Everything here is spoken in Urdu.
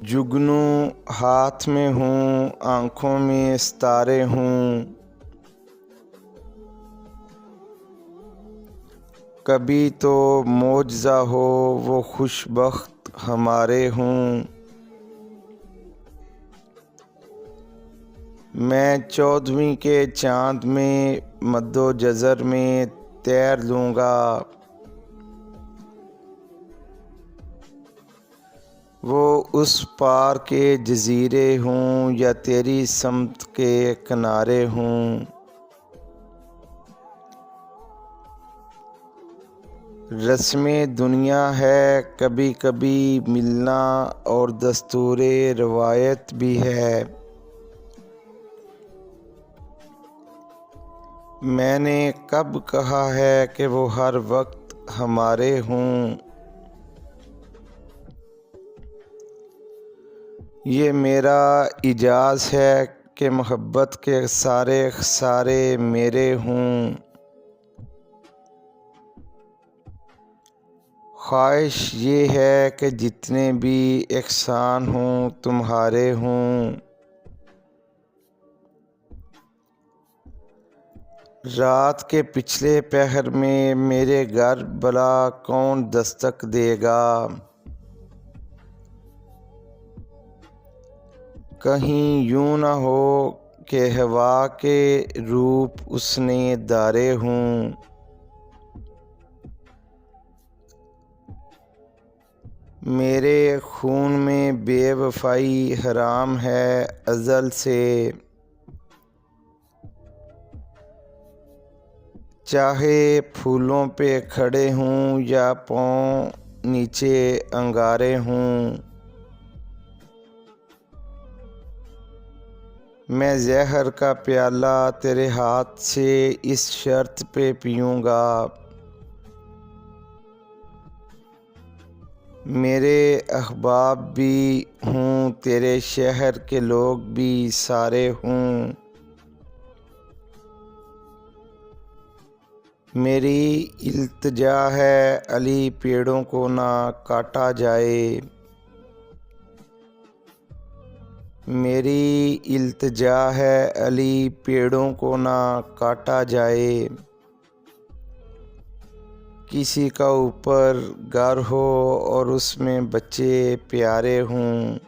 جگنو ہاتھ میں ہوں، آنکھوں میں ستارے ہوں، کبھی تو معجزہ ہو وہ خوش بخت ہمارے ہوں۔ میں 14ویں کے چاند میں مد و جزر میں تیر لوں گا، وہ اس پار کے جزیرے ہوں یا تیری سمت کے کنارے ہوں۔ رسم دنیا ہے کبھی کبھی ملنا اور دستور روایت بھی ہے۔ میں نے کب کہا ہے کہ وہ ہر وقت ہمارے ہوں۔ یہ میرا اعجاز ہے کہ محبت کے سارے خسارے میرے ہوں۔ خواہش یہ ہے کہ جتنے بھی احسان ہوں تمہارے ہوں۔ رات کے پچھلے پہر میں میرے گھر بھلا کون دستک دے گا؟ کہیں یوں نہ ہو کہ ہوا کے روپ اس نے دھارے ہوں۔ میرے خون میں بے وفائی حرام ہے ازل سے، چاہے پھولوں پہ کھڑے ہوں یا پاؤں نیچے انگارے ہوں۔ میں زہر کا پیالہ تیرے ہاتھ سے اس شرط پہ پیوں گا، میرے احباب بھی ہوں تیرے شہر کے لوگ بھی سارے ہوں۔ میری التجا ہے علی پیڑوں کو نہ کاٹا جائے، میری التجا ہے علی پیڑوں کو نہ کاٹا جائے۔ کسی کا اوپر گھر ہو اور اس میں بچے پیارے ہوں،